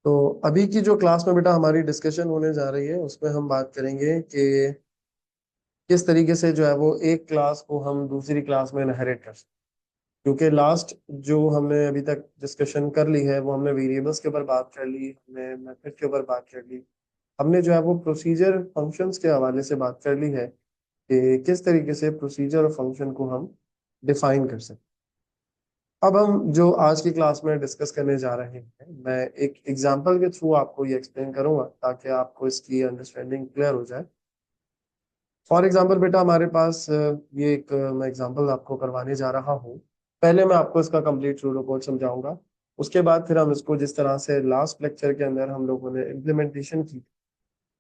तो अभी की जो क्लास में बेटा हमारी डिस्कशन होने जा रही है उसमें हम बात करेंगे कि किस तरीके से जो है वो एक क्लास को हम दूसरी क्लास में इनहेरिट कर सकते हैं। क्योंकि लास्ट जो हमने अभी तक डिस्कशन कर ली है वो हमने वेरिएबल्स के ऊपर बात कर ली, हमने मेथड के ऊपर बात कर ली, हमने जो है वो प्रोसीजर फंक्शंस के हवाले से बात कर ली है कि किस तरीके से प्रोसीजर और फंक्शन को हम डिफाइन कर सकते हैं। अब हम जो आज की क्लास में डिस्कस करने जा रहे हैं, मैं एक एग्जांपल के थ्रू आपको ये एक्सप्लेन करूंगा ताकि आपको इसकी अंडरस्टैंडिंग क्लियर हो जाए। फॉर एग्जांपल बेटा हमारे पास ये एक मैं एग्जांपल आपको करवाने जा रहा हूँ। पहले मैं आपको इसका कंप्लीट रूल कोड समझाऊंगा, उसके बाद फिर हम इसको जिस तरह से लास्ट लेक्चर के अंदर हम लोगों ने इम्प्लीमेंटेशन की,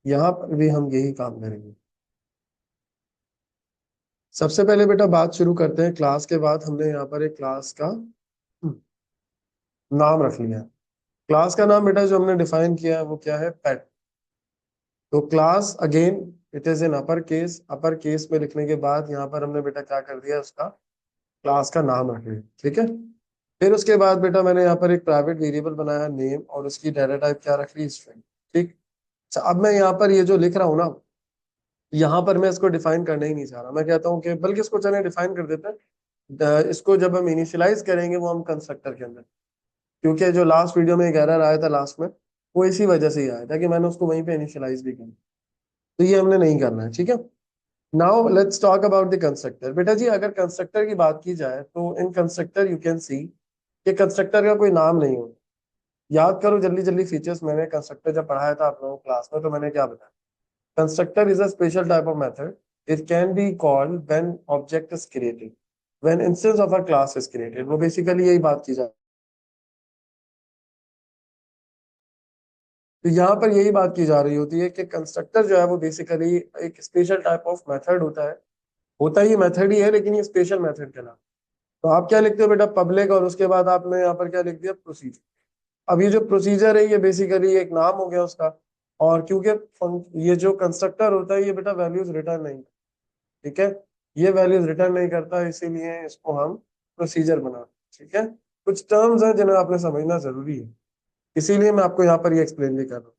यहाँ पर भी हम यही काम करेंगे। सबसे पहले बेटा बात शुरू करते हैं। क्लास के बाद हमने यहाँ पर एक क्लास का नाम रख लिया। क्लास का नाम बेटा जो हमने डिफाइन किया है वो क्या है? पेट। तो class again it is in upper case में लिखने के बाद यहाँ पर हमने बेटा क्या कर दिया, उसका क्लास का नाम रख लिया। ठीक है। फिर उसके बाद बेटा मैंने यहाँ पर एक प्राइवेट वेरिएबल बनाया नेम, और उसकी डाटा टाइप क्या रख ली? स्ट्रिंग। ठीक। अच्छा, अब मैं यहाँ पर ये जो लिख रहा हूँ ना, यहाँ पर मैं इसको डिफाइन करना ही नहीं चाह रहा। मैं कहता हूँ कि बल्कि इसको चले डिफाइन कर देते हैं। इसको जब हम इनिशियलाइज करेंगे वो हम कंस्ट्रक्टर के अंदर, क्योंकि जो लास्ट वीडियो में एक एरर आया था लास्ट में, वो इसी वजह से ही आया था कि मैंने उसको वहीं पे इनिशियलाइज भी किया। तो ये हमने नहीं करना है। ठीक है। Now let's talk about the constructor. बेटा जी अगर कंस्ट्रक्टर की बात की जाए तो इन कंस्ट्रक्टर यू कैन सी कि कंस्ट्रक्टर का कोई नाम नहीं होता। याद करो जल्दी जल्दी फीचर्स, मैंने कंस्ट्रक्टर जब पढ़ाया था आप लोगों को क्लास में तो मैंने क्या बताया? Constructor is a special type of method. It can be called when object is created, when instance of a class is created. वो बेसिकली यही बात की जाए। तो यहाँ पर यही बात की जा रही होती है कि कंस्ट्रक्टर जो है वो बेसिकली एक स्पेशल टाइप ऑफ मेथड होता ही मेथड ही है, लेकिन ये स्पेशल मेथड के नाम। तो आप क्या लिखते हो बेटा? पब्लिक, और उसके बाद आपने यहाँ पर क्या लिख दिया? प्रोसीजर। अब ये जो प्रोसीजर है ये बेसिकली एक नाम हो गया उसका। और क्योंकि ये जो कंस्ट्रक्टर होता है ये बेटा वैल्यूज रिटर्न नहीं, ठीक है, ये वैल्यूज रिटर्न नहीं करता, इसीलिए इसको हम प्रोसीजर बनाते। ठीक है। कुछ टर्म्स हैं जिन्हें आपने समझना जरूरी है, इसीलिए मैं आपको यहाँ पर ये एक्सप्लेन भी कर रहा हूँ।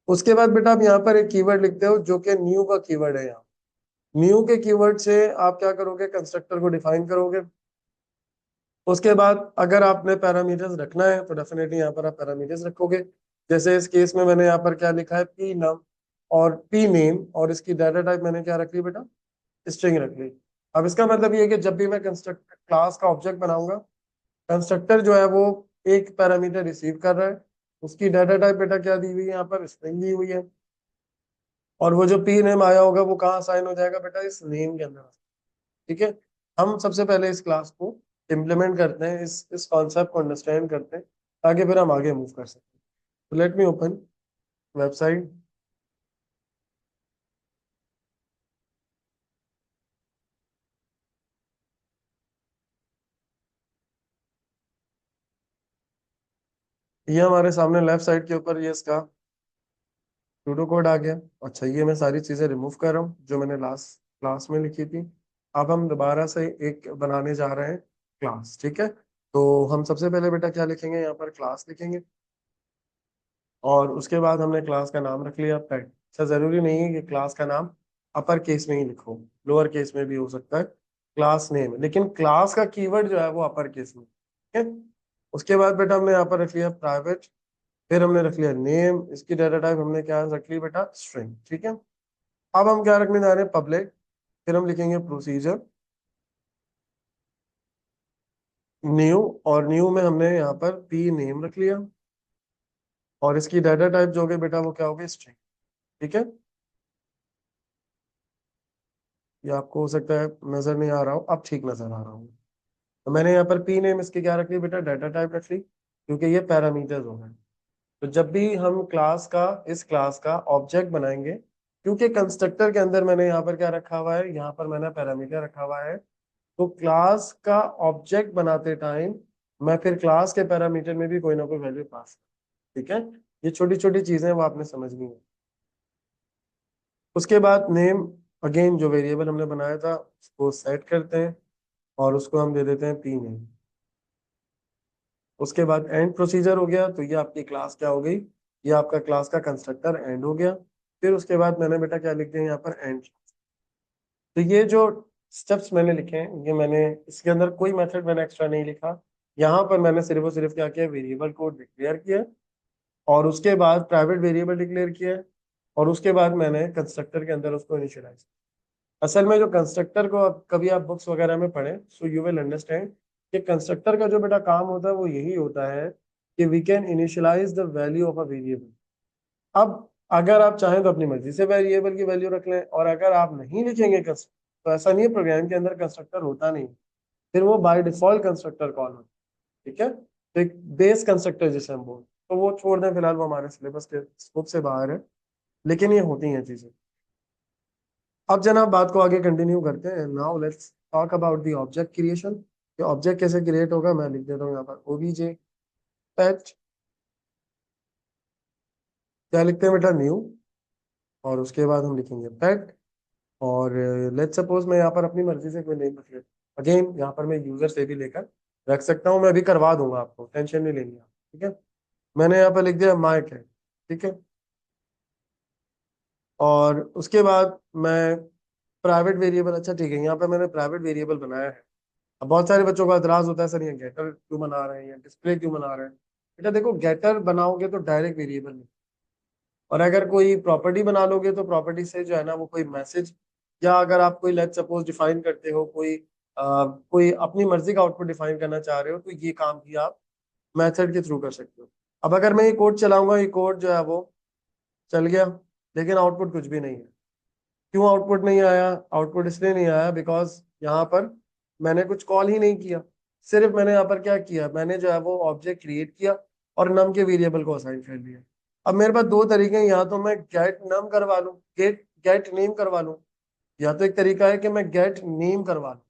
उसके बाद बेटा आप यहाँ पर एक कीवर्ड लिखते हो जो कि न्यू का कीवर्ड है। यहाँ न्यू के कीवर्ड से आप क्या करोगे? कंस्ट्रक्टर को डिफाइन करोगे। उसके बाद अगर आपने पैरामीटर्स रखना है तो डेफिनेटली यहाँ पर आप पैरामीटर्स रखोगे। जैसे इस केस में मैंने यहाँ पर क्या लिखा है? पी नाम और पी नेम, और इसकी डाटा टाइप मैंने क्या रख ली बेटा? स्ट्रिंग रख ली। अब इसका मतलब ये है कि जब भी मैं कंस्ट्रक्ट क्लास का ऑब्जेक्ट बनाऊंगा, कंस्ट्रक्टर जो है वो एक पैरामीटर रिसीव कर रहा है, उसकी डाटा टाइप बेटा क्या दी हुई है? यहाँ पर स्ट्रिंग दी हुई है। और वो जो पी नेम आया होगा वो कहाँ साइन हो जाएगा बेटा? इस नेम के अंदर। ठीक है। हम सबसे पहले इस क्लास को इम्प्लीमेंट करते हैं, इस कॉन्सेप्ट को अंडरस्टैंड करते हैं ताकि फिर हम आगे मूव कर सकें। तो लेट मी ओपन वेबसाइट। ये हमारे सामने लेफ्ट साइड के ऊपर ये इसका सूडो कोड आ गया। अच्छा, ये मैं सारी चीजें रिमूव कर रहा हूँ जो मैंने लास्ट क्लास में लिखी थी। अब हम दोबारा से एक बनाने जा रहे हैं क्लास। ठीक है। तो हम सबसे पहले बेटा क्या लिखेंगे? यहाँ पर क्लास लिखेंगे, और उसके बाद हमने क्लास का नाम रख लिया पेट। अच्छा, जरूरी नहीं है कि क्लास का नाम अपर केस में ही लिखो, लोअर केस में भी हो सकता है। क्लास नेम, लेकिन क्लास का कीवर्ड जो है वो अपर केस में। ठीक है। उसके बाद बेटा हमने यहाँ पर रख लिया प्राइवेट, फिर हमने रख लिया नेम, इसकी डाटा टाइप हमने क्या रख ली बेटा? स्ट्रिंग। ठीक है। अब हम क्या रखने जा रहे हैं? पब्लिक। फिर हम लिखेंगे प्रोसीजर न्यू, और न्यू में हमने यहाँ पर पी नेम रख लिया, और इसकी डाटा टाइप जो होगी बेटा वो क्या होगी? स्ट्रिंग। ठीक है। ये आपको हो सकता है नजर नहीं आ रहा हो, अब ठीक नजर आ रहा हूँ। तो मैंने यहाँ पर पी नेम इसकी क्या रख ली बेटा? डाटा टाइप रख ली, क्योंकि ये पैरामीटर्स हो गए। तो जब भी हम इस क्लास का ऑब्जेक्ट बनाएंगे, क्योंकि कंस्ट्रक्टर के अंदर मैंने यहाँ पर क्या रखा हुआ है? यहाँ पर मैंने पैरामीटर रखा हुआ है। तो क्लास का ऑब्जेक्ट बनाते टाइम मैं फिर क्लास के पैरामीटर में भी कोई ना कोई वैल्यू पास। ठीक है। ये छोटी छोटी चीजें वो आपने समझनी है। उसके बाद नेम, अगेन जो वेरिएबल हमने बनाया था उसको सेट करते हैं, और उसको हम दे देते हैं पी नेम। उसके बाद एंड प्रोसीजर हो गया, तो ये आपकी क्लास क्या हो गई? ये आपका क्लास का कंस्ट्रक्टर एंड हो गया। फिर उसके बाद मैंने बेटा क्या लिख दिया यहाँ पर एंड। तो ये जो स्टेप्स मैंने लिखे हैं, ये मैंने इसके अंदर कोई मेथड मैंने एक्स्ट्रा नहीं लिखा। यहाँ पर मैंने सिर्फ और सिर्फ क्या किया, वेरिएबल को डिक्लेयर किया और उसके बाद प्राइवेट वेरिएबल डिक्लेयर किया और उसके बाद मैंने कंस्ट्रक्टर के अंदर उसको इनिशियलाइज। असल में जो कंस्ट्रक्टर को कभी आप बुक्स वगैरह में पढ़ें, सो यू विल अंडरस्टैंड कि कंस्ट्रक्टर का जो बेटा काम होता है वो यही होता है कि we can initialize the value of a variable. अब अगर आप चाहें तो अपनी मर्जी से वेरिएबल की वैल्यू रख लें, और अगर आप नहीं लिखेंगे तो ऐसा नहीं है, प्रोग्राम के अंदर कंस्ट्रक्टर होता नहीं, फिर वो बाय डिफॉल्ट कंस्ट्रक्टर कॉल होता है। ठीक है, तो एक बेस कंस्ट्रक्टर जिसे हम बोलते हैं, तो वो छोड़ दें, फिलहाल वो हमारे सिलेबस के स्कोप से बाहर है, लेकिन ये होती हैं चीजें। अब जनाब बात को आगे कंटिन्यू करते हैं। Now let's talk about the object creation. ये ऑब्जेक्ट कैसे क्रिएट होगा, मैं लिख देता हूँ यहाँ पर ओबीजे पैच, क्या लिखते हैं बेटा, न्यू, और उसके बाद हम लिखेंगे पेट। और लेट्स सपोज मैं यहाँ पर अपनी मर्जी से कोई नेम रख लेता, अगेन यहाँ पर मैं यूजर से भी लेकर रख सकता हूँ, मैं अभी करवा दूंगा, आपको टेंशन नहीं लेनी आप। ठीक है, मैंने यहाँ पर लिख दिया माय कैट। ठीक है, और उसके बाद मैं प्राइवेट वेरिएबल, अच्छा ठीक है, यहाँ पे मैंने प्राइवेट वेरिएबल बनाया है। अब बहुत सारे बच्चों का एतराज होता है, सर ये गेटर क्यों बना रहे हैं या डिस्प्ले क्यों बना रहे हैं। बेटा देखो, गेटर बनाओगे तो डायरेक्ट वेरिएबल में, और अगर कोई प्रॉपर्टी बना लोगे तो प्रॉपर्टी से जो है ना वो कोई मैसेज, या अगर आप कोई लेट सपोज डिफाइन करते हो, कोई अपनी मर्जी का आउटपुट डिफाइन करना चाह रहे हो, तो ये काम भी आप मेथड के थ्रू कर सकते हो। अब अगर मैं ये कोड चलाऊंगा, ये कोड जो है वो चल गया, लेकिन आउटपुट कुछ भी नहीं है। क्यों आउटपुट नहीं आया? आउटपुट इसलिए नहीं आया बिकॉज यहाँ पर मैंने कुछ कॉल ही नहीं किया। सिर्फ मैंने यहाँ पर क्या किया, मैंने जो है वो ऑब्जेक्ट क्रिएट किया और नम के वेरिएबल को असाइन कर दिया। अब मेरे पास दो तरीके हैं, या तो मैं गेट नम करवा लूँ, गेट गेट नेम करवा लूँ, या तो एक तरीका है कि मैं गेट नेम करवा लूँ,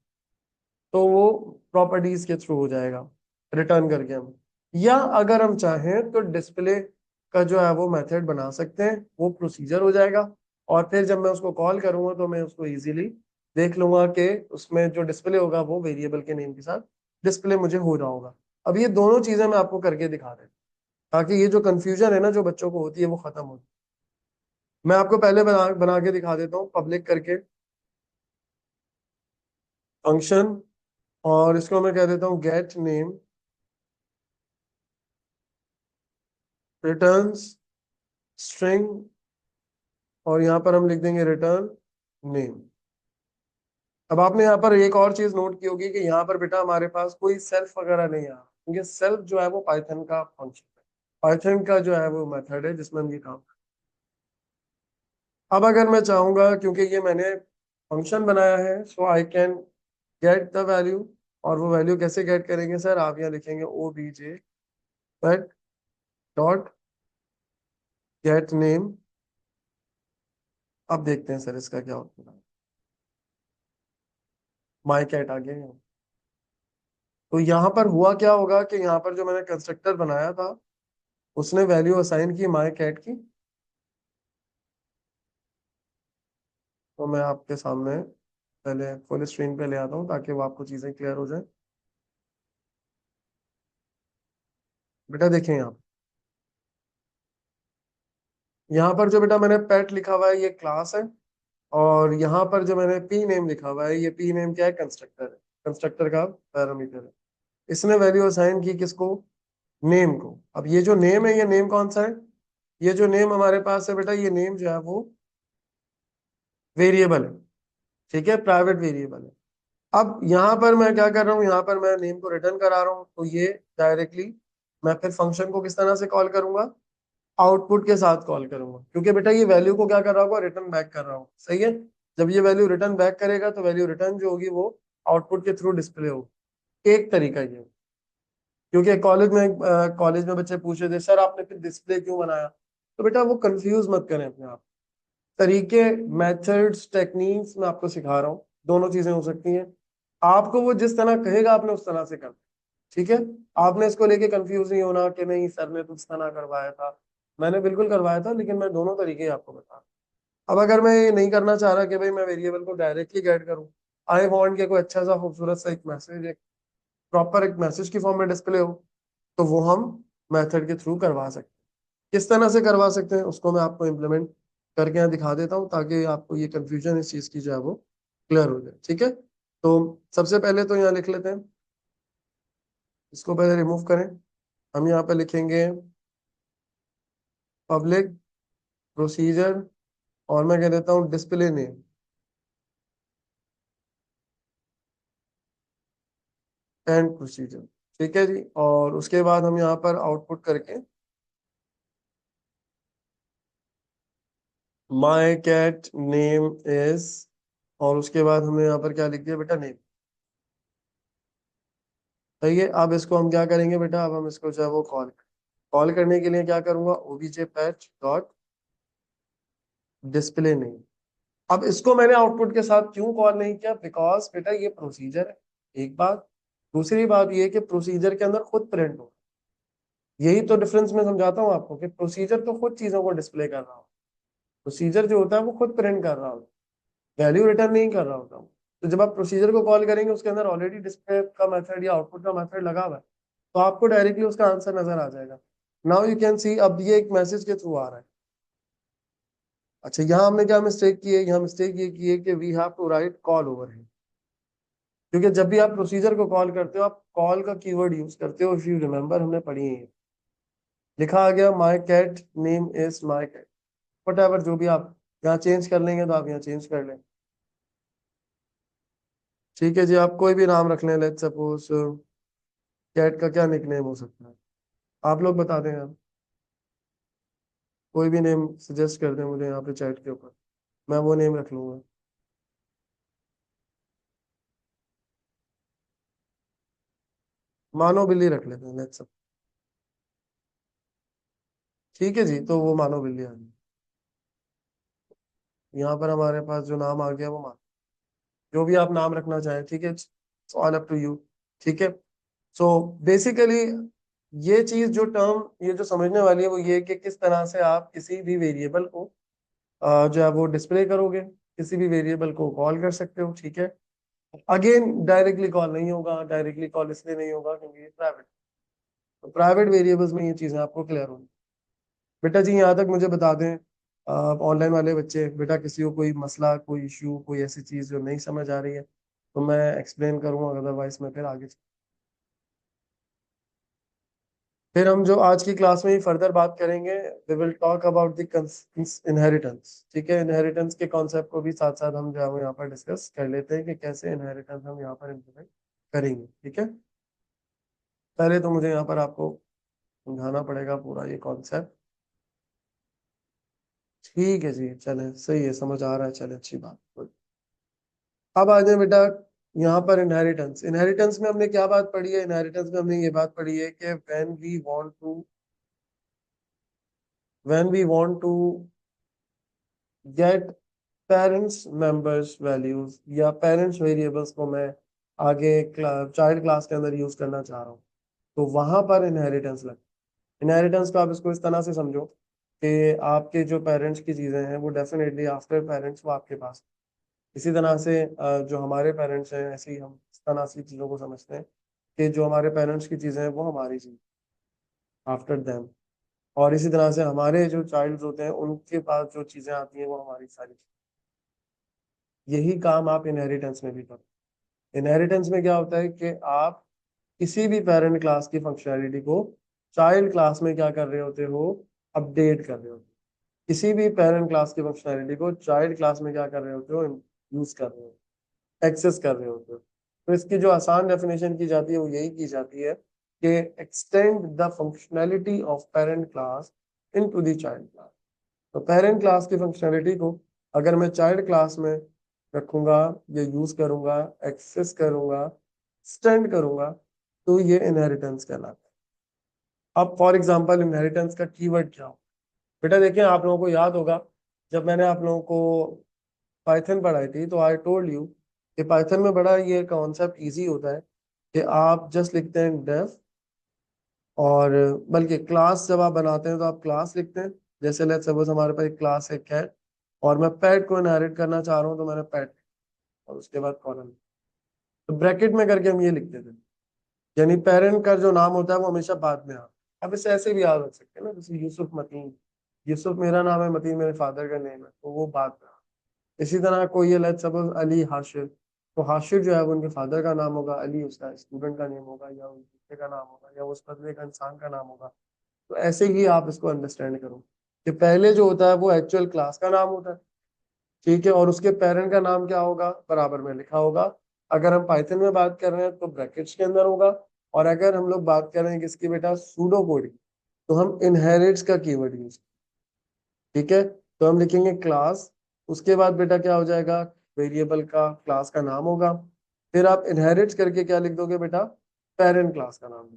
तो वो प्रॉपर्टीज के थ्रू हो जाएगा रिटर्न करके हम। या अगर हम चाहें तो डिस्प्ले का जो है वो मेथड बना सकते हैं, वो प्रोसीजर हो जाएगा, और फिर जब मैं उसको कॉल करूंगा तो मैं उसको इजीली देख लूंगा कि उसमें जो डिस्प्ले होगा वो वेरिएबल के नेम के साथ डिस्प्ले मुझे हो रहा होगा। अब ये दोनों चीजें मैं आपको करके दिखा रहा हूँ, ताकि ये जो कंफ्यूजन है ना जो बच्चों को होती है वो खत्म हो। मैं आपको पहले बना के दिखा देता हूँ, पब्लिक करके फंक्शन, और इसको मैं कह देता हूँ गेट नेम रिटर्न्स स्ट्रिंग, और यहाँ पर हम लिख देंगे रिटर्न नेम। अब आपने यहाँ पर एक और चीज नोट की होगी कि यहाँ पर बेटा हमारे पास कोई सेल्फ वगैरह नहीं आ रहा, क्योंकि सेल्फ जो है वो पाइथन का फंक्शन है, पाइथन का जो है वो मेथड है जिसमें हम ये काम। अब अगर मैं चाहूंगा, क्योंकि ये मैंने फंक्शन बनाया है, so I can get the value. और वो वैल्यू कैसे गेट करेंगे सर, आप यहाँ लिखेंगे ओ बी जे पेट डॉट गेट नेम। अब देखते हैं सर इसका क्या होता है, माई कैट आ गया यहाँ। तो यहाँ पर हुआ क्या होगा कि यहाँ पर जो मैंने कंस्ट्रक्टर बनाया था उसने वैल्यू असाइन की माई कैट की। तो मैं आपके सामने पहले फुल स्क्रीन पे ले आता हूँ ताकि वो आपको चीजें क्लियर हो जाए। बेटा देखें यहाँ पर जो बेटा मैंने पेट लिखा हुआ है ये क्लास है, और यहाँ पर जो मैंने पी नेम लिखा हुआ है, ये पी नेम क्या है, कंस्ट्रक्टर है, कंस्ट्रक्टर का पैरामीटर है। इसने वैल्यू असाइन की किसको, नेम को। अब ये जो नेम है, ये नेम कौन सा है, ये जो नेम हमारे पास है बेटा, ये नेम जो है वो वेरिएबल है। ठीक है, प्राइवेट वेरिएबल है। अब यहाँ पर मैं क्या कर रहा हूँ, यहाँ पर मैं नेम को रिटर्न करा रहा हूँ, तो ये डायरेक्टली मैं फिर फंक्शन को किस तरह से कॉल करूंगा, आउटपुट के साथ कॉल करूंगा, क्योंकि बेटा ये वैल्यू को क्या कर रहा होगा, रिटर्न बैक कर रहा हूँ। सही है, जब ये वैल्यू रिटर्न बैक करेगा तो वैल्यू रिटर्न जो होगी वो आउटपुट के थ्रू डिस्प्ले होगी। एक तरीका ये, क्योंकि कॉलेज में बच्चे पूछे थे सर आपने फिर डिस्प्ले क्यों बनाया, तो बेटा वो कंफ्यूज मत करें अपने आप। तरीके, मेथड्स, टेक्निक्स मैं आपको सिखा रहा हूँ, दोनों चीजें हो सकती हैं। आपको वो जिस तरह कहेगा आपने उस तरह से करना। ठीक है, आपने इसको लेके कंफ्यूज नहीं होना कि नहीं सर ने तो इस तरह करवाया था। मैंने बिल्कुल करवाया था, लेकिन मैं दोनों तरीके आपको बता रहा हूँ। अब अगर मैं ये नहीं करना चाह रहा कि भाई मैं वेरिएबल को डायरेक्टली गेट करूँ, आई वांट के कोई अच्छा सा खूबसूरत सा एक मैसेज, एक प्रॉपर एक मैसेज की फॉर्म में डिस्प्ले हो, तो वो हम मेथड के थ्रू करवा सकते हैं। किस तरह से करवा सकते हैं उसको मैं आपको इम्प्लीमेंट करके यहाँ दिखा देता हूँ, ताकि आपको ये कंफ्यूजन इस चीज की जो है वो क्लियर हो जाए। ठीक है, तो सबसे पहले तो यहाँ लिख लेते हैं, इसको पहले रिमूव करें। हम यहाँ पे लिखेंगे पब्लिक प्रोसीजर, और मैं कह देता हूँ डिस्प्ले नेम एंड प्रोसीजर। ठीक है जी, और उसके बाद हम यहाँ पर आउटपुट करके माई कैट नेम इज, और उसके बाद हमने यहाँ पर क्या लिख दिया बेटा, नेम। सही है, अब इसको हम क्या करेंगे बेटा, अब हम इसको जो है वो कॉल करने के लिए क्या करूंगा, OBJ patch dot display name. अब इसको मैंने आउटपुट के साथ क्यों कॉल नहीं किया, बिकॉज बेटा ये प्रोसीजर है, एक बात। दूसरी बात ये कि प्रोसीजर के अंदर खुद प्रिंट हो, यही तो डिफरेंस मैं समझाता हूँ आपको, कि प्रोसीजर तो खुद चीजों को डिस्प्ले कर रहा हो, प्रोसीजर जो होता है वो खुद प्रिंट कर रहा होता है, वैल्यू रिटर्न नहीं कर रहा होता हूँ। तो जब आप प्रोसीजर को कॉल करेंगे उसके अंदर ऑलरेडी डिस्प्ले का मेथड या आउटपुट का मेथड लगा हुआ है, तो आपको डायरेक्टली उसका आंसर नजर आ जाएगा। नाउ यू कैन सी, अब ये एक मैसेज के थ्रू आ रहा है। अच्छा, यहाँ हमने क्या मिस्टेक की है, यहाँ मिस्टेक ये की है कि we have to write call over है, क्योंकि जब भी आप प्रोसीजर को कॉल करते हो आप कॉल का कीवर्ड यूज करते हो। इफ यू रिमेंबर हमने पढ़ी है, लिखा आ गया my cat name is my cat, whatever, जो भी आप यहाँ चेंज कर लेंगे तो आप यहाँ चेंज कर लें। ठीक है जी, आप कोई भी नाम रख लें, लेट्स सपोज कैट का क्या निकनेम हो सकता है, आप लोग बता दें आप, कोई भी नेम सजेस्ट कर दें मुझे यहाँ पे चैट के ऊपर, मैं वो नेम रख लूंगा। मानो बिल्ली रख लेते हैं, लेट्स। ठीक है जी, तो वो मानो बिल्ली आ गई। यहाँ पर हमारे पास जो नाम आ गया वो मानो, जो भी आप नाम रखना चाहें, ठीक है, ऑल अप टू यू। ठीक है, सो बेसिकली ये चीज जो टर्म ये जो समझने वाली है वो ये है कि किस तरह से आप किसी भी वेरिएबल को जो है वो डिस्प्ले करोगे, किसी भी वेरिएबल को कॉल कर सकते हो। ठीक है, अगेन डायरेक्टली कॉल नहीं होगा, डायरेक्टली कॉल इसलिए नहीं होगा क्योंकि ये प्राइवेट, तो प्राइवेट वेरिएबल्स में ये चीजें आपको क्लियर होंगी। बेटा जी यहाँ तक मुझे बता दें, ऑनलाइन वाले बच्चे, बेटा किसी को कोई मसला, कोई इश्यू, कोई ऐसी चीज जो नहीं समझ आ रही है तो मैं एक्सप्लेन करूंगा, अदरवाइज मैं फिर आगे फिर हम जो आज की क्लास में ही फर्दर बात करेंगे, we will talk about the inheritance. ठीक है, इनहेरिटेंस के कॉन्सेप्ट को भी साथ साथ हम जो है वो यहाँ पर डिस्कस कर लेते हैं कि कैसे इनहेरिटेंस हम यहाँ पर इम्प्लीमेंट करेंगे। ठीक है, पहले तो मुझे यहाँ पर आपको समझाना पड़ेगा पूरा ये कॉन्सेप्ट। ठीक है जी, चले सही है, समझ आ रहा है, चले अच्छी बात। अब आ जाए बेटा यहाँ पर इनहेरिटेंस। इनहेरिटेंस में हमने क्या बात पढ़ी है, इनहेरिटेंस में हमने ये बात पढ़ी है कि when we want to get parents members values या पेरेंट्स वेरिएबल्स को मैं आगे चाइल्ड क्लास के अंदर यूज करना चाह रहा हूँ, तो वहां पर इनहेरिटेंस लग। इनहेरिटेंस को आप इसको इस तरह से समझो कि आपके जो पेरेंट्स की चीजें हैं वो डेफिनेटली आफ्टर पेरेंट्स वो आपके पास, इसी तरह से जो हमारे पेरेंट्स हैं ऐसे ही हम इस तरह से चीजों को समझते हैं कि जो हमारे पेरेंट्स की चीजें हैं वो हमारी चीज आफ्टर देम, और इसी तरह से हमारे जो चाइल्ड होते हैं उनके पास जो चीजें आती हैं वो हमारी सारी। यही काम आप इनहेरिटेंस में भी करो। इनहेरिटेंस में क्या होता है कि आप किसी भी पेरेंट क्लास की फंक्शनैलिटी को चाइल्ड क्लास में क्या कर रहे होते हो, अपडेट कर रहे होते हो। किसी भी पेरेंट क्लास की फंक्शनैलिटी को चाइल्ड क्लास में क्या कर रहे होते हो, यूज कर रहे हो, एक्सेस कर रहे होते हो। तो इसकी जो आसान डेफिनेशन की जाती है वो यही की जाती है कि extend the functionality of parent class into the child class. तो पेरेंट क्लास की फंक्शनैलिटी को अगर मैं चाइल्ड क्लास में रखूंगा या यूज करूंगा, एक्सेस करूंगा, एक्सटेंड करूंगा, तो ये इनहेरिटेंस कहलाता है। अब फॉर एग्जांपल इनहेरिटेंस का कीवर्ड क्या हो, बेटा देखिए आप लोगों को याद होगा जब मैंने आप लोगों को पाइथन पढ़ाई थी तो आई टोल्ड यू कि पाइथन में बड़ा ये कॉन्सेप्ट इजी होता है कि आप जस्ट लिखते हैं डेफ, और बल्कि क्लास जब आप बनाते हैं तो आप क्लास लिखते हैं। जैसे लेट्स सपोज हमारे पास एक क्लास है कैट, और मैं पेट को इनहेरिट करना चाह रहा हूँ तो मैंने पेट, और उसके बाद कॉलन, तो ब्रैकेट में करके हम ये लिखते थे, यानी पेरेंट का जो नाम होता है वो हमेशा बाद में आता है। अब इसे ऐसे भी याद रख सकते हैं ना, जैसे यूसुफ मतीन, यूसुफ मेरा नाम है, मतीन मेरे फादर का नेम है, तो वो बात है। इसी तरह कोई है, लेट्स सपोज अली हाशिर, तो हाशिर जो है वो उनके फादर का नाम होगा, अली उसका स्टूडेंट का नेम होगा, या उस बच्चे का नाम होगा, या उस बदले का इंसान का नाम होगा। तो ऐसे ही आप इसको अंडरस्टैंड करो कि पहले जो होता है वो एक्चुअल क्लास का नाम होता है, ठीक है, और उसके पेरेंट का नाम क्या होगा, बराबर में लिखा होगा। अगर हम पाइथन में बात कर रहे हैं तो ब्रैकेट्स के अंदर होगा। और अगर हम लोग बात कर रहे हैं किसकी बेटा, सूडो कोड की, तो हम इनहेरिट्स का कीवर्ड यूज, ठीक है, तो हम लिखेंगे क्लास, उसके बाद बेटा क्या हो जाएगा, वेरिएबल का क्लास का नाम होगा। फिर आप इनहेरिट्स करके क्या लिख दोगे बेटा, पेरेंट क्लास का नाम।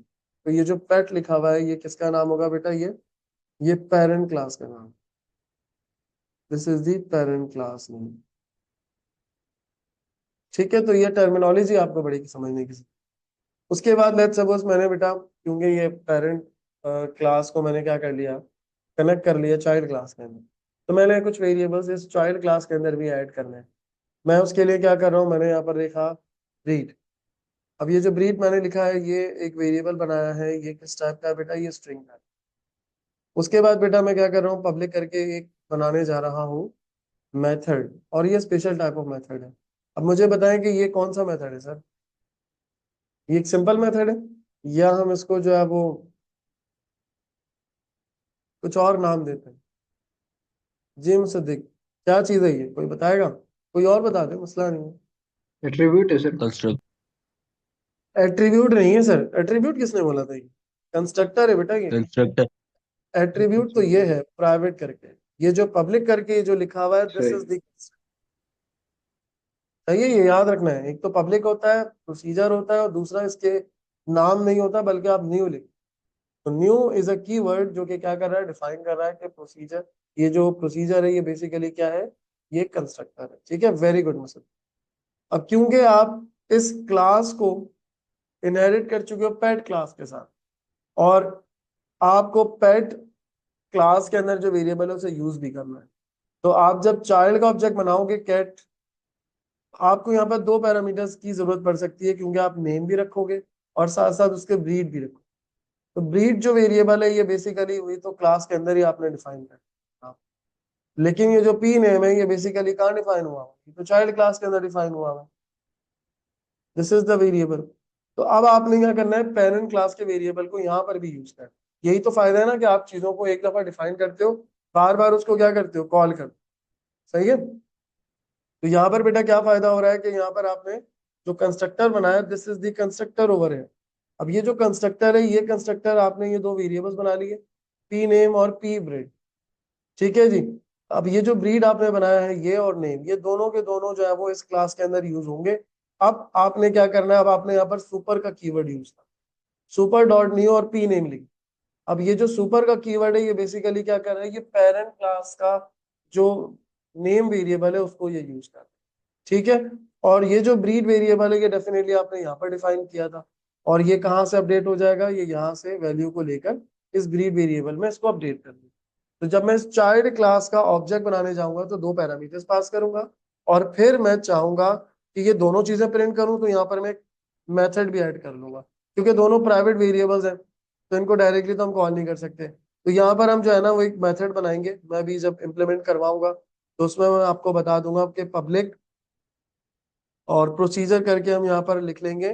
तो ये जो पेट लिखा हुआ है ये किसका नाम होगा बेटा, ये पेरेंट क्लास का नाम। This is the parent class name, ठीक है। तो ये टर्मिनोलॉजी आपको पड़ेगी समझने की। उसके बाद लेट्स सपोज मैंने बेटा, क्योंकि ये पेरेंट क्लास को मैंने क्या कर लिया, कनेक्ट कर लिया चाइल्ड क्लास के अंदर, तो मैंने कुछ वेरिएबल्स इस चाइल्ड क्लास के अंदर भी ऐड करने हैं। मैं उसके लिए क्या कर रहा हूँ, मैंने यहाँ पर लिखा ब्रीड। अब ये जो ब्रीड मैंने लिखा है ये एक वेरिएबल बनाया है, ये किस टाइप का है बेटा, ये स्ट्रिंग का है। उसके बाद बेटा मैं क्या कर रहा हूँ, पब्लिक करके एक बनाने जा रहा हूँ मेथड, और ये स्पेशल टाइप ऑफ मेथड है। अब मुझे बताएं कि ये कौन सा मेथड है सर, ये एक सिंपल मेथड है, या हम इसको जो है वो कुछ और नाम देते हैं। जी मुसद्दिक, क्या चीज है ये, कोई बताएगा, कोई और बता दे, मसला नहीं है। एट्रीब्यूट है सर। कंस्ट्रक्ट। एट्रीब्यूट नहीं है सर, एट्रीब्यूट किसने बोला था, ये कंस्ट्रक्टर है बेटा ये। कंस्ट्रक्टर। एट्रीब्यूट तो ये है प्राइवेट करके, ये जो पब्लिक करके ये जो लिखा हुआ है दिस सही। इज द, सही है, ये याद रखना है। एक तो पब्लिक होता है, प्रोसीजर होता है, और दूसरा इसके नाम नहीं होता बल्कि आप न्यू लिख, तो न्यू इज अ की वर्ड जो कि क्या कर रहा है, डिफाइन कर रहा है कि प्रोसीजर, ये जो प्रोसीजर है ये बेसिकली क्या है, ये कंस्ट्रक्टर है, ठीक है, वेरी गुड मसद। अब क्योंकि आप इस क्लास को इनहेरिट कर चुके हो पेट क्लास के साथ, और आपको पेट क्लास के अंदर जो वेरिएबल है उसे यूज भी करना है, तो आप जब चाइल्ड का ऑब्जेक्ट बनाओगे कैट, आपको यहाँ पर दो पैरामीटर्स की जरूरत पड़ सकती है, क्योंकि आप नेम भी रखोगे और साथ साथ उसके ब्रीड भी रखोगे। तो ब्रीड जो वेरिएबल है ये बेसिकली हुई तो क्लास के अंदर ही आपने डिफाइन कर, लेकिन ये जो पी नेम है ये बेसिकली कहाँ डिफाइन हुआ हुआ, ये तो चाइल्ड क्लास के अंदर डिफाइन हुआ हुआ, दिस इज द वेरिएबल। तो अब आपने क्या करना है, पेरेंट क्लास के वेरिएबल को यहाँ पर भी यूज करना। यही तो फायदा है ना कि आप चीजों को एक दफा डिफाइन करते हो, बार बार उसको क्या करते हो, कॉल करते हो, सही है। तो यहाँ पर बेटा क्या फायदा हो रहा है कि यहाँ पर आपने जो कंस्ट्रक्टर बनाया, this is the constructor over है। अब ये जो कंस्ट्रक्टर है, ये कंस्ट्रक्टर आपने ये दो वेरिएबल्स बना लिए, पी नेम और पी ब्रीड, ठीक है जी। अब ये जो ब्रीड आपने बनाया है ये और नेम, ये दोनों के दोनों जो है वो इस क्लास के अंदर यूज होंगे। अब आपने क्या करना है, अब आपने यहाँ पर सुपर का कीवर्ड यूज करना, सुपर डॉट न्यू और पी नेम लिख। अब ये जो सुपर का कीवर्ड है ये बेसिकली क्या कर रहा है, ये पेरेंट क्लास का जो नेम वेरिएबल है उसको ये यूज कर रहा है, ठीक है। और ये जो ब्रीड वेरिएबल है ये डेफिनेटली आपने यहाँ पर डिफाइन किया था, और ये कहाँ से अपडेट हो जाएगा, ये यहाँ से वैल्यू को लेकर इस ब्रीड वेरिएबल में इसको अपडेट कर दूँ। तो जब मैं इस चाइल्ड क्लास का ऑब्जेक्ट बनाने जाऊंगा तो दो पैरामीटर्स पास करूंगा, और फिर मैं चाहूंगा कि ये दोनों चीजें प्रिंट करूं, तो यहाँ पर मैं मेथड भी ऐड कर लूंगा, क्योंकि दोनों प्राइवेट वेरिएबल्स हैं तो इनको डायरेक्टली तो हम कॉल नहीं कर सकते। तो यहाँ पर हम जो है ना वो एक मेथड बनाएंगे, मैं भी जब इम्प्लीमेंट करवाऊंगा तो उसमें मैं आपको बता दूंगा कि पब्लिक और प्रोसीजर करके हम यहाँ पर लिख लेंगे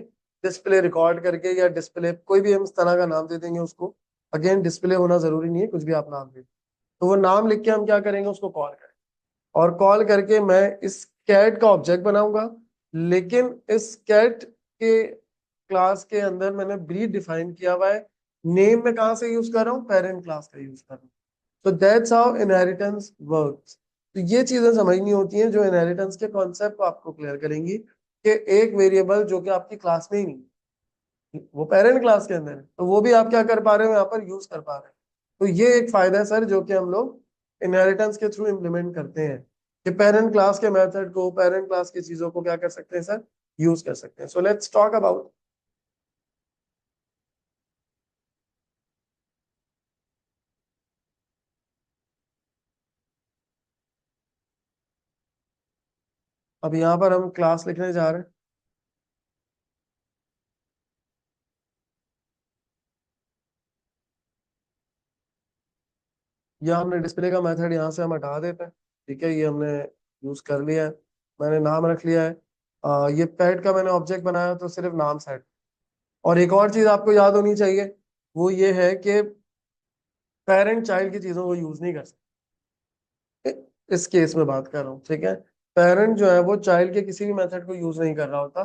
डिस्प्ले रिकॉर्ड करके, या डिस्प्ले कोई भी हम इस तरह का नाम दे देंगे उसको। अगेन डिस्प्ले होना जरूरी नहीं है, कुछ भी आप नाम दे, तो वो नाम लिख के हम क्या करेंगे, उसको कॉल करेंगे, और कॉल करके मैं इस कैट का ऑब्जेक्ट बनाऊंगा। लेकिन इस कैट के क्लास के अंदर मैंने ब्रीड डिफाइन किया हुआ है, नेम में कहाँ से यूज कर रहा हूँ, पेरेंट क्लास का यूज कर रहा हूँ। तो दैट्स हाउ इनहेरिटेंस वर्क्स। तो ये चीजें समझनी होती हैं जो इनहेरिटेंस के कॉन्सेप्ट को आपको क्लियर करेंगी, कि एक वेरिएबल जो कि आपकी क्लास में ही नहीं, वो पेरेंट क्लास के अंदर है, तो वो भी आप क्या कर पा रहे हो, यहाँ पर यूज कर पा रहे हैं। तो ये एक फायदा है सर जो कि हम लोग इनहेरिटेंस के थ्रू इम्प्लीमेंट करते हैं, कि पेरेंट क्लास के मेथड को, पेरेंट क्लास की चीजों को क्या कर सकते हैं सर, यूज कर सकते हैं। सो लेट्स टॉक अबाउट, अब यहाँ पर हम क्लास लिखने जा रहे हैं। ये हमने डिस्प्ले का मेथड यहाँ से हम हटा देते हैं। ठीक है, ये हमने यूज कर लिया है, मैंने नाम रख लिया है। ये पेट का मैंने ऑब्जेक्ट बनाया तो सिर्फ नाम सेट। और एक और चीज आपको याद होनी चाहिए, वो ये है कि पेरेंट चाइल्ड की चीजों को यूज नहीं कर सकते। इस केस में बात कर रहा हूँ, ठीक है। पेरेंट जो है वो चाइल्ड के किसी भी मेथड को यूज नहीं कर रहा होता,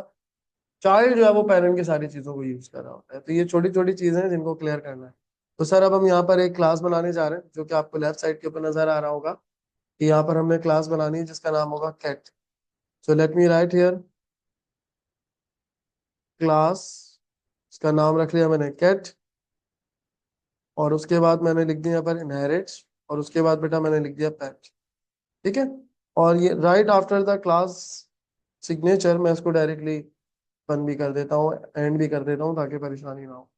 चाइल्ड जो है वो पेरेंट की सारी चीजों को यूज कर रहा होता है। तो ये छोटी छोटी चीजें हैं जिनको क्लियर करना है। तो सर अब हम यहाँ पर एक क्लास बनाने जा रहे हैं, जो कि आपको लेफ्ट साइड के ऊपर नजर आ रहा होगा कि यहाँ पर हमने क्लास बनानी है जिसका नाम होगा cat. So let me write here class, इसका नाम रख लिया मैंने कैट। और उसके बाद मैंने लिख दिया यहाँ पर इनहेरिट्स, और उसके बाद बेटा मैंने लिख दिया पेट। ठीक है। और ये right after the class signature मैं इसको डायरेक्टली बंद भी कर देता हूँ, एंड भी कर देता हूँ, ताकि परेशानी ना हो।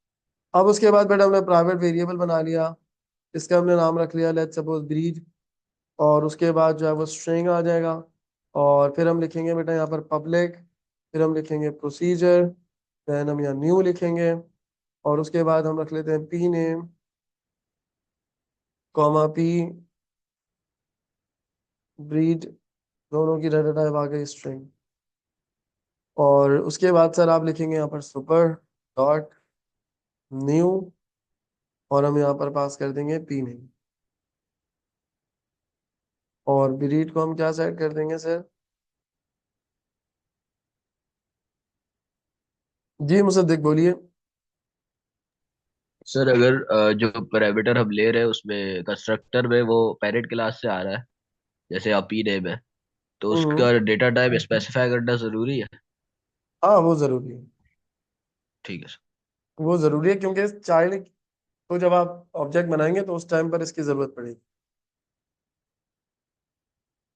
अब उसके बाद बेटा हमने प्राइवेट वेरिएबल बना लिया, इसका हमने नाम रख लिया लेट्स सपोज ब्रीड। और उसके बाद जो है वो स्ट्रिंग आ जाएगा। और फिर हम लिखेंगे बेटा यहाँ पर पब्लिक, फिर हम लिखेंगे प्रोसीजर, देन हम यहाँ न्यू लिखेंगे। और उसके बाद हम रख लेते हैं P name, comma P breed, दोनों की डाटा टाइप आ गई स्ट्रिंग। और उसके बाद सर आप लिखेंगे यहाँ पर सुपर डॉट न्यू, और हम यहाँ पर पास कर देंगे पी नेम। और ब्रीड को हम क्या सेट कर देंगे सर? जी मुसद्दिक बोलिए। सर अगर जो पैरामीटर हम ले रहे हैं उसमें कंस्ट्रक्टर में वो पेरेंट क्लास से आ रहा है, जैसे अपी नेम है, तो हम्म। उसका डेटा टाइप स्पेसिफाई करना जरूरी है? हाँ वो जरूरी है, ठीक है सर। वो जरूरी है क्योंकि चाइल्ड को जब आप ऑब्जेक्ट बनाएंगे तो उस टाइम पर इसकी जरूरत पड़ेगी।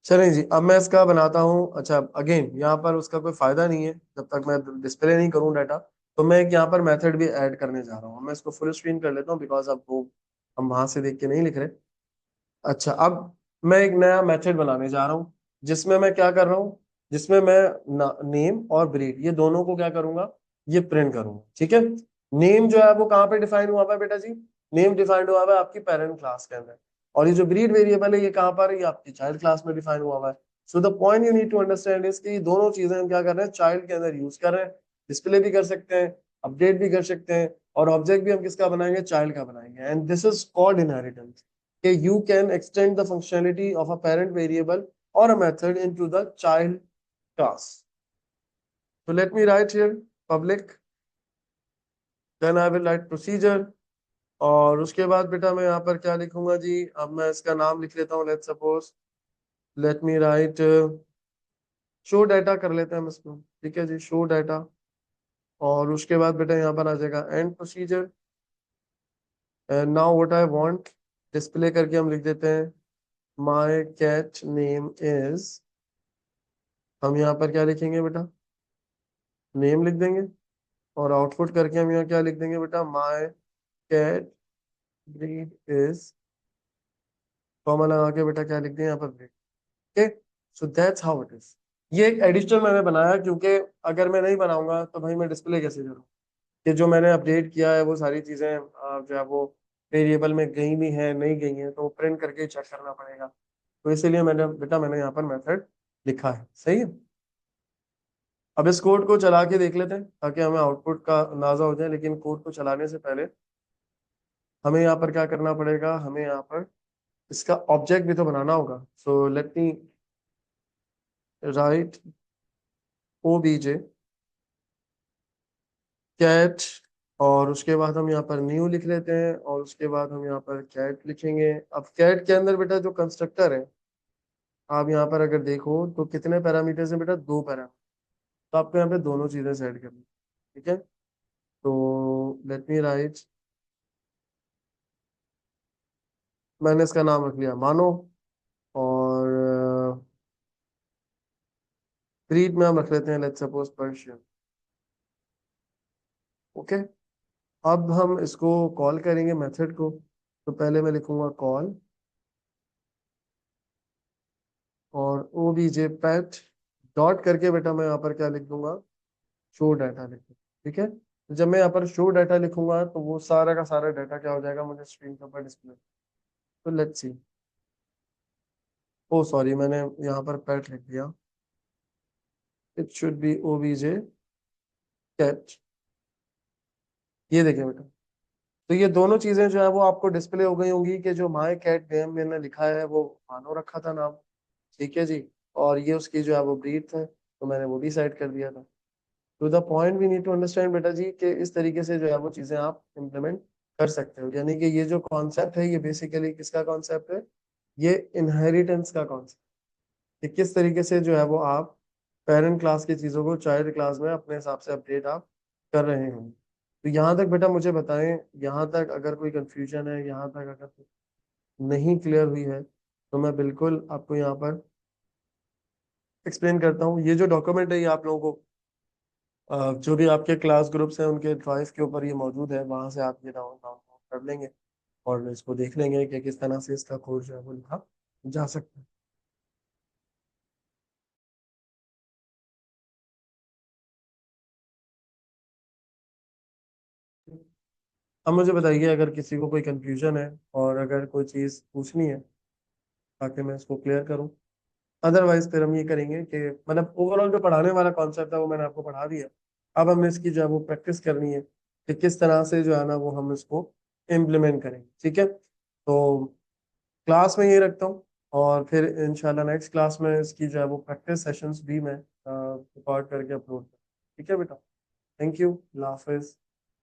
चलें जी, अब मैं इसका बनाता हूँ। अच्छा अगेन यहाँ पर उसका कोई फायदा नहीं है जब तक मैं डिस्प्ले नहीं करूँ डाटा। तो मैं एक यहाँ पर मेथड भी ऐड करने जा रहा हूँ, मैं इसको फुल स्क्रीन कर लेता हूँ बिकॉज अब वो हम वहां से देख के नहीं लिख रहे। अच्छा अब मैं एक नया मेथड बनाने जा रहा हूँ, जिसमें मैं क्या कर रहा हूँ, जिसमें मैं नेम और ब्रीड ये दोनों को क्या करूंगा, ये प्रिंट करूंगा। ठीक है। नेम जो है वो कहाँ पे डिफाइन हुआ हुआ है बेटा जी? नेम डिफाइंड हुआ हुआ है आपकी पेरेंट क्लास के अंदर। और ये जो ब्रीड वेरिएबल है ये कहाँ पर है? ये आपकी चाइल्ड क्लास में डिफाइन हुआ हुआ है। So the point you need to understand is कि ये दोनों चीजें हम क्या कर रहे हैं, चाइल्ड के अंदर यूज कर रहे हैं। डिस्प्ले भी कर सकते हैं, अपडेट भी कर सकते हैं, और ऑब्जेक्ट भी हम किसका बनाएंगे, चाइल्ड का बनाएंगे। And this is called inheritance. Okay, you can extend the functionality of a parent variable or a method into the child class. So let me write here public, then I will write procedure। और उसके बाद बेटा मैं यहाँ पर क्या लिखूंगा जी, अब मैं इसका नाम लिख लेता हूँ, let suppose let me right show data कर लेते हैं हम इसको। ठीक है जी, शो डाटा। और उसके बाद बेटा यहाँ पर आ जाएगा and procedure. And now what I want, display करके हम लिख देते हैं माय कैट नेम इज, हम यहाँ पर क्या लिखेंगे बेटा, नेम लिख देंगे। और आउटपुट करके हम यहाँ क्या लिख देंगे बेटा, my cat breed is, comma लगा के बेटा क्या लिख दें यहाँ पर breed. Okay, so that's how it is. ये एक एडिशनल मैंने बनाया क्योंकि अगर मैं नहीं बनाऊंगा तो भाई मैं डिस्प्ले कैसे करूँ? कि जो मैंने अपडेट किया है वो सारी चीजें जो है वो वेरिएबल में गई भी हैं नहीं गई हैं, तो प्रिंट करके चेक करना पड़ेगा। तो इसीलिए मैंने यहाँ पर मेथड लिखा है। सही है। अब इस कोड को चला के देख लेते हैं ताकि हमें आउटपुट का अंदाजा हो जाए, लेकिन कोड को चलाने से पहले हमें यहाँ पर क्या करना पड़ेगा, हमें यहाँ पर इसका ऑब्जेक्ट भी तो बनाना होगा। So let me write OBJ cat, और उसके बाद हम यहाँ पर न्यू लिख लेते हैं, और उसके बाद हम यहाँ पर कैट लिखेंगे। अब कैट के अंदर बेटा जो कंस्ट्रक्टर है, आप यहाँ पर अगर देखो तो कितने पैरामीटर्स हैं बेटा, दो पैरामीटर। तो आपको यहाँ पे दोनों चीजें सेट करनी। ठीक है। तो लेट मी राइट, मैंने इसका नाम रख लिया मानो। और ब्रीड में हम रख लेते हैं लेट्स सपोज पर्शियन। ओके। अब हम इसको कॉल करेंगे मेथड को। तो पहले मैं लिखूंगा कॉल, और O B J pat dot करके बेटा मैं यहाँ पर क्या लिख दूंगा, शो डाटा लिख दूंगा। ठीक है। तो जब मैं यहाँ पर शो डाटा लिखूंगा तो वो सारा का सारा डाटा क्या हो जाएगा मुझे स्क्रीन के ऊपर डिस्प्ले। तो लेट्स सी। ओ सॉरी, मैंने यहाँ पर पेट लिख दिया। It should be OBJ cat. ये देखिए बेटा, तो ये दोनों चीजें जो है वो आपको डिस्प्ले हो गई होंगी कि जो माय कैट नेम मैंने लिखा है वो मानो रखा था नाम। ठीक है जी। और ये उसकी जो है वो ब्रीड है, तो मैंने वो भी साइड कर दिया था। To the point we need to understand बेटा जी कि इस तरीके से जो है वो चीजें आप इम्प्लीमेंट कर सकते हो। यानी कि ये जो कॉन्सेप्ट है ये बेसिकली किसका कॉन्सेप्ट है? ये इनहेरिटेंस का कॉन्सेप्ट, कि किस तरीके से जो है वो आप पेरेंट क्लास की चीज़ों को चाइल्ड क्लास में अपने हिसाब से अपडेट आप कर रहे हैं। तो यहाँ तक बेटा मुझे बताएं, यहाँ तक अगर कोई कंफ्यूजन है, यहाँ तक अगर नहीं क्लियर हुई है, तो मैं बिल्कुल आपको यहाँ पर एक्सप्लेन करता हूँ। ये जो डॉक्यूमेंट है ये आप लोगों को जो भी आपके क्लास ग्रुप्स हैं उनके ड्राइव के ऊपर ये मौजूद है, वहां से आप ये डाउनलोड कर लेंगे और इसको देख लेंगे कि किस तरह से इसका कोड जो है वो लिखा जा सकता है। अब मुझे बताइए अगर किसी को कोई कंफ्यूजन है और अगर कोई चीज़ पूछनी है ताकि मैं इसको क्लियर करूं। अदरवाइज फिर हम ये करेंगे कि मतलब ओवरऑल जो पढ़ाने वाला कॉन्सेप्ट है वो मैंने आपको पढ़ा दिया। अब हमें इसकी जो है वो प्रैक्टिस करनी है कि किस तरह से जो है ना वो हम इसको इम्प्लीमेंट करेंगे। ठीक है, तो क्लास में ये रखता हूँ और फिर इंशाल्लाह नेक्स्ट क्लास में इसकी जो है वो प्रैक्टिस सेशंस भी मैं रिकॉर्ड करके अपलोड करूँ। ठीक है बेटा, थैंक यू, अल्लाह हाफिज।